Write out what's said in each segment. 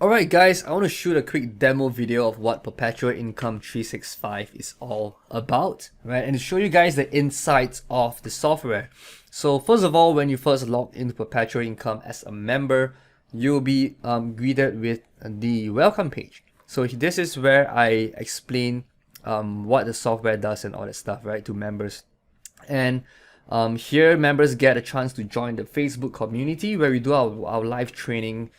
Alright guys, I want to shoot a quick demo video of what Perpetual Income 365 is all about, right? And to show you guys the insights of the software. So first of all, when you first log into Perpetual Income as a member, you'll be greeted with the welcome page. So this is where I explain what the software does and all that stuff, right, to members. And here members get a chance to join the Facebook community where we do our live training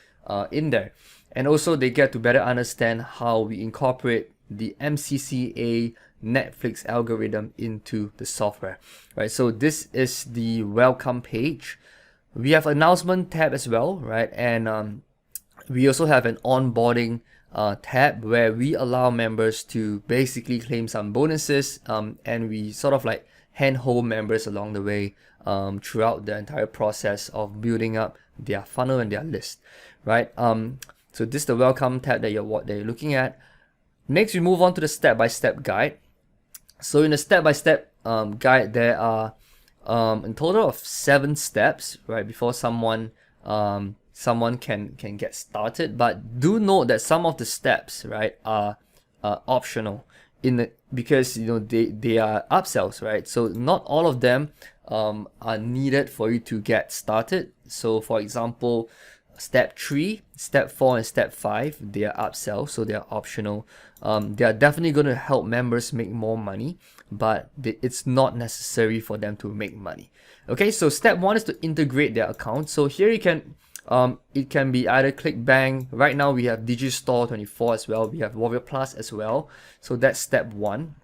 in there. And also they get to better understand how we incorporate the MCCA Netflix algorithm into the software, right? So this is the welcome page. We have announcement tab as well, right? And we also have an onboarding tab where we allow members to basically claim some bonuses, and we sort of like handhold members along the way throughout the entire process of building up their funnel and their list, right? So this is the welcome tab that you're looking at. Next, we move on to the step-by-step guide. So in the step-by-step guide, there are in total of 7 steps, right, before someone can get started. But do note that some of the steps, right, are optional because they are upsells, right? So not all of them are needed for you to get started. So for example, Step 3, Step 4, and Step 5, they are upsells, so they are optional. They are definitely going to help members make more money, but it's not necessary for them to make money. Okay, so Step 1 is to integrate their account. So here you can, it can be either ClickBank. Right now we have Digistore 24 as well. We have Warrior Plus as well. So that's Step 1.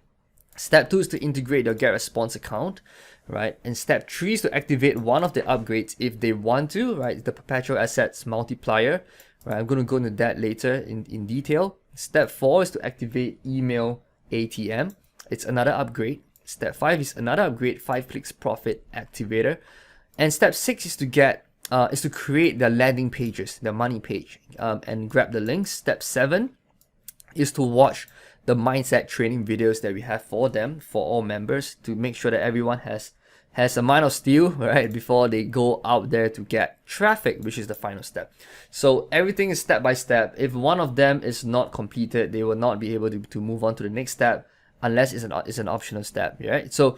Step 2 is to integrate your GetResponse account, right? And Step 3 is to activate one of the upgrades if they want to, right? The Perpetual Assets Multiplier, right? I'm going to go into that later in detail. Step 4 is to activate Email ATM. It's another upgrade. Step 5 is another upgrade, 5 clicks profit activator. And Step 6 is to create the landing pages, the money page, and grab the links. Step 7 is to watch the mindset training videos that we have for them, for all members, to make sure that everyone has a mind of steel, right, before they go out there to get traffic, which is the final step. So everything is step by step. If one of them is not completed, they will not be able to move on to the next step unless it's an optional step, right? So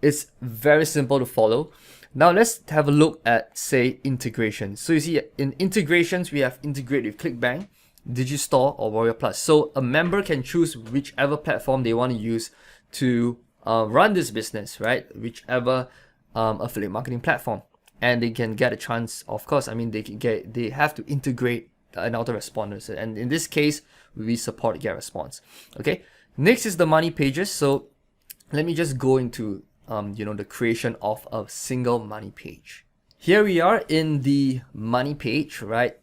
it's very simple to follow. Now let's have a look at, say, integration. So you see in integrations, we have integrate with ClickBank, Digistore, or Warrior Plus. So a member can choose whichever platform they want to use to run this business, right? Whichever affiliate marketing platform, and they can get a chance. Of course, I mean they have to integrate an autoresponder, and in this case, we support GetResponse. Okay. Next is the money pages. So let me just go into the creation of a single money page. Here we are in the money page, right?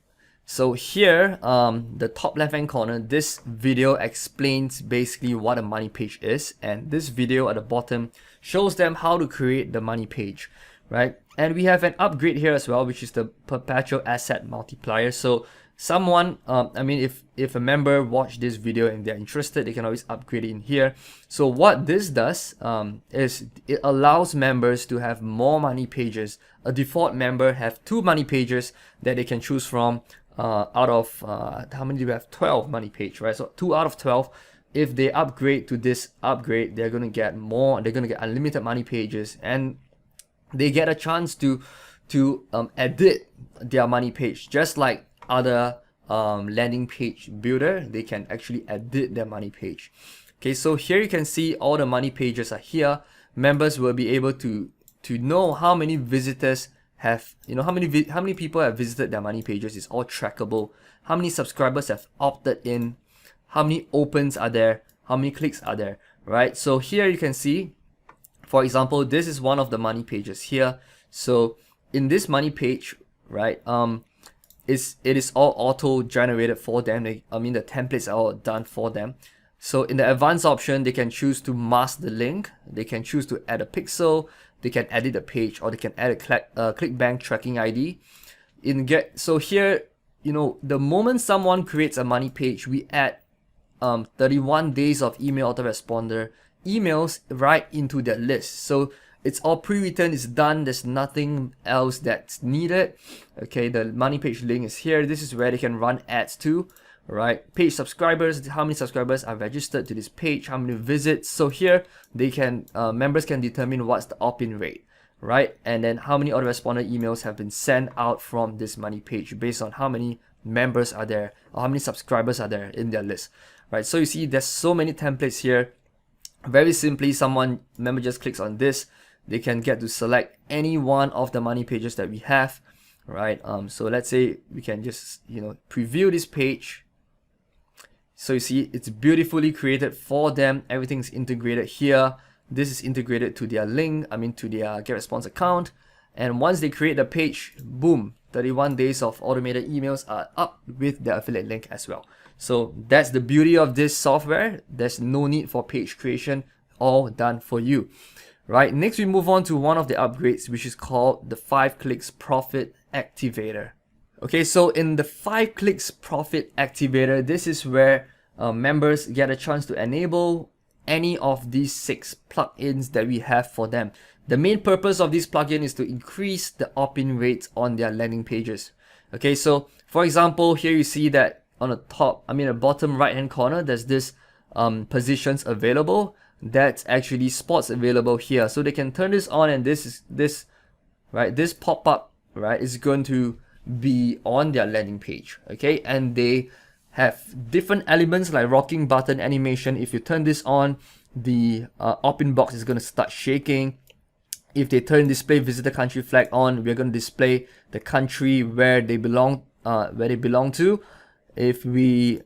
So here, the top left hand corner, this video explains basically what a money page is, and this video at the bottom shows them how to create the money page, right? And we have an upgrade here as well, which is the Perpetual Asset Multiplier. So someone, I mean, if a member watched this video and they're interested, they can always upgrade it in here. So what this does is it allows members to have more money pages. A default member have 2 money pages that they can choose from. Out of how many do we have? 12 money page, right? So 2 out of 12. If they upgrade to this upgrade, they're gonna get more. They're gonna get unlimited money pages, and they get a chance to edit their money page, just like other landing page builder. They can actually edit their money page. Okay, so here you can see all the money pages are here. Members will be able to know how many visitors have, how many people have visited their money pages. Is all trackable. How many subscribers have opted in, how many opens are there, how many clicks are there, right? So here you can see, for example, this is one of the money pages here. So in this money page, right, it is all auto generated for them. The templates are all done for them. So in the advanced option, they can choose to mask the link, they can choose to add a pixel, they can edit the page, or they can add a ClickBank tracking ID. So here, the moment someone creates a money page, we add 31 days of email autoresponder emails right into their list. So it's all pre-written, it's done, there's nothing else that's needed. Okay, the money page link is here. This is where they can run ads to. Right, page subscribers, how many subscribers are registered to this page, how many visits. So here they can members can determine what's the opt-in rate, right, and then how many autoresponder emails have been sent out from this money page based on how many members are there or how many subscribers are there in their list, right? So you see there's so many templates here. Very simply, member just clicks on this, they can get to select any one of the money pages that we have, right? So let's say we can just preview this page. So you see it's beautifully created for them. Everything's integrated here. This is integrated to their link, to their GetResponse account. And once they create the page, boom, 31 days of automated emails are up with their affiliate link as well. So that's the beauty of this software. There's no need for page creation, all done for you. Right, next we move on to one of the upgrades, which is called the 5 clicks profit activator. Okay, so in the 5 clicks profit activator, this is where members get a chance to enable any of these 6 plugins that we have for them. The main purpose of this plugin is to increase the opt-in rates on their landing pages. Okay, so for example, here you see that on the bottom right hand corner, there's this positions available. That's actually spots available here. So they can turn this on, and this pop-up, right, is going to be on their landing page. Okay, and they have different elements like rocking button animation. If you turn this on, the opt-in box is going to start shaking. If they turn display visitor country flag on, we're going to display the country where they belong to. If we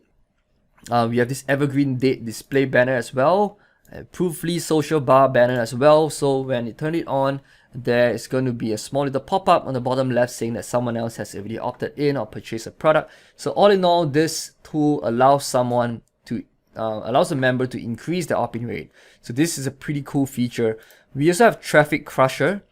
have this evergreen date display banner as well, a Proofly social bar banner as well. So when you turn it on, there is going to be a small little pop-up on the bottom left saying that someone else has already opted in or purchased a product. So all in all, this tool allows a member to increase the opt-in rate. So this is a pretty cool feature. We also have Traffic Crusher,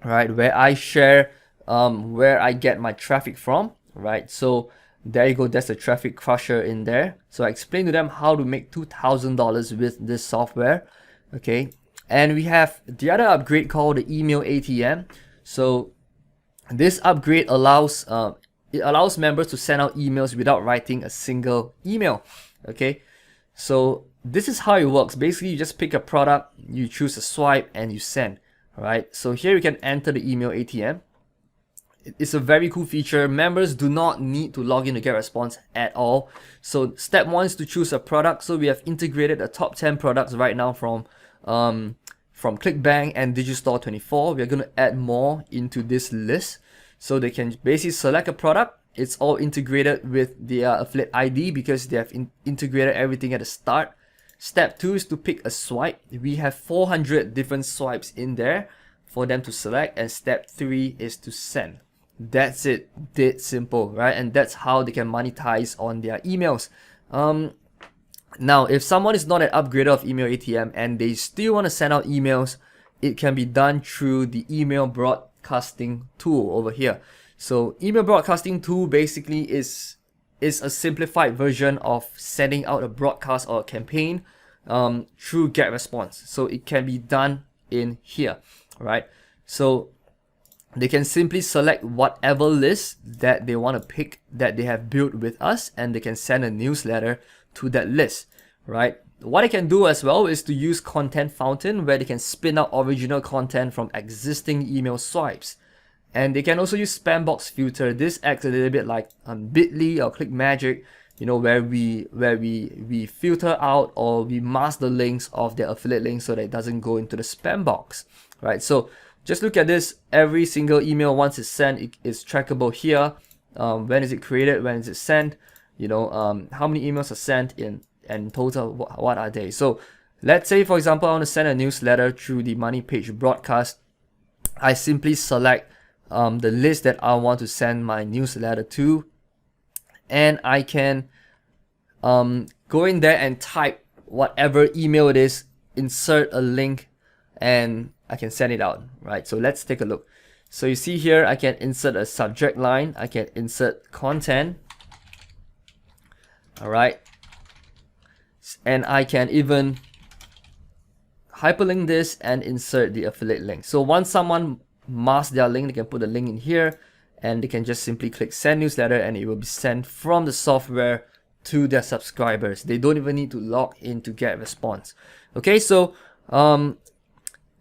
right, where I share where I get my traffic from, right? So there you go, that's the Traffic Crusher in there. So I explained to them how to make $2,000 with this software. Okay, and we have the other upgrade called the Email ATM. So this upgrade allows members to send out emails without writing a single email. Okay, so this is how it works. Basically, you just pick a product, you choose a swipe, and you send. All right, so here you can enter the Email ATM. It's a very cool feature. Members do not need to log in to GetResponse at all. So step 1 is to choose a product. So we have integrated the top 10 products right now from ClickBank and Digistore24. We're going to add more into this list. So they can basically select a product. It's all integrated with their affiliate ID because they have integrated everything at the start. Step 2 is to pick a swipe. We have 400 different swipes in there for them to select. And step 3 is to send. That's it. Dead simple, right? And that's how they can monetize on their emails. Now, if someone is not an upgrader of Email ATM and they still want to send out emails, it can be done through the email broadcasting tool over here. So email broadcasting tool basically is a simplified version of sending out a broadcast or a campaign through GetResponse. So it can be done in here, right? So they can simply select whatever list that they want to pick that they have built with us, and they can send a newsletter to that list, right? What they can do as well is to use Content Fountain, where they can spin out original content from existing email swipes. And they can also use Spam Box Filter. This acts a little bit like Bitly or ClickMagic, where we filter out or we mask the links of their affiliate links so that it doesn't go into the spam box, right? So just look at this. Every single email, once it's sent, it is trackable here. When is it created? When is it sent? How many emails are sent in total? What are they? So let's say, for example, I want to send a newsletter through the money page broadcast. I simply select the list that I want to send my newsletter to, and I can go in there and type whatever email it is, insert a link, and I can send it out, right? So let's take a look. So you see here, I can insert a subject line, I can insert content, all right, and I can even hyperlink this and insert the affiliate link. So once someone masks their link, they can put the link in here and they can just simply click send newsletter and it will be sent from the software to their subscribers. They don't even need to log in to get a response. Okay, so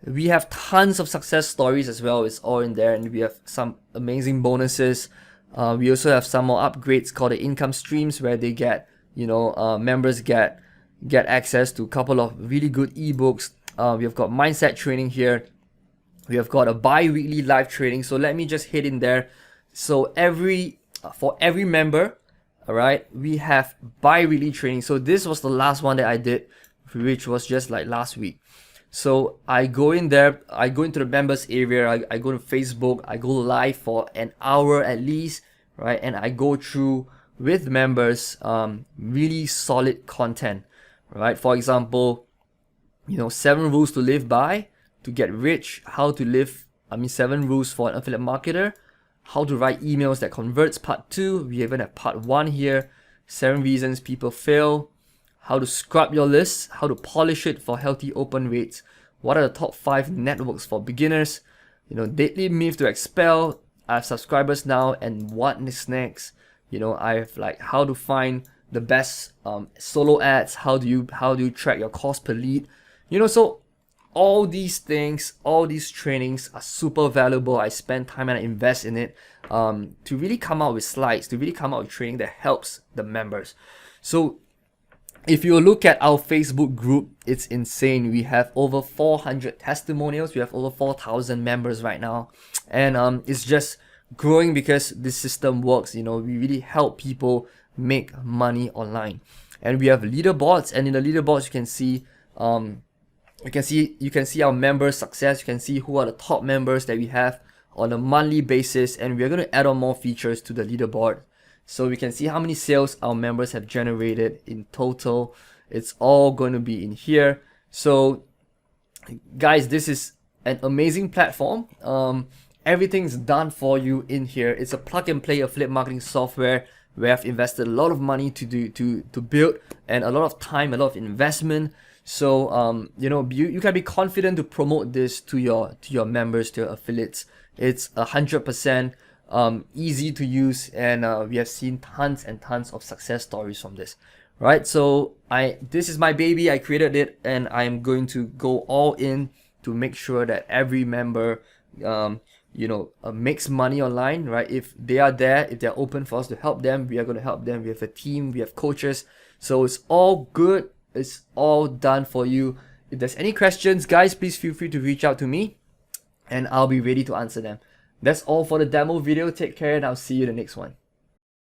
we have tons of success stories as well. It's all in there, and we have some amazing bonuses. We also have some more upgrades called the income streams, where they get, members get access to a couple of really good ebooks. We have got mindset training here. We have got a bi-weekly live training. So let me just hit in there. So for every member, all right, we have bi-weekly training. So this was the last one that I did, which was just like last week. So I go in there, I go into the members area, I go to Facebook, I go live for an hour at least, right? And I go through with members really solid content, right? For example, 7 rules to live by to get rich, how to live, 7 rules for an affiliate marketer, how to write emails that converts, part 2. We even have part 1 here, 7 reasons people fail, how to scrub your list, how to polish it for healthy open rates, what are the top 5 networks for beginners, deadly myth to expel, I have subscribers now, and what is next. I have like how to find the best solo ads, how do you track your cost per lead, so all these things, all these trainings are super valuable. I spend time and I invest in it to really come out with slides, to really come out with training that helps the members. So if you look at our Facebook group, it's insane. We have over 400 testimonials. We have over 4,000 members right now. And it's just growing because this system works. We really help people make money online. And we have leaderboards. And in the leaderboards, you can see our members' success. You can see who are the top members that we have on a monthly basis. And we're going to add on more features to the leaderboard. So we can see how many sales our members have generated in total. It's all going to be in here. So guys, this is an amazing platform. Everything's done for you in here. It's a plug and play affiliate marketing software where I've invested a lot of money to build, and a lot of time, a lot of investment. So you can be confident to promote this to your members, to your affiliates. It's 100% easy to use, and we have seen tons and tons of success stories from this, right? So this is my baby. I created it, and I'm going to go all in to make sure that every member makes money online, right? If they are there, if they're open for us to help them, we are going to help them. We have a team, we have coaches, so it's all good. It's all done for you. If there's any questions, guys, please feel free to reach out to me and I'll be ready to answer them. That's all for the demo video. Take care, and I'll see you in the next one.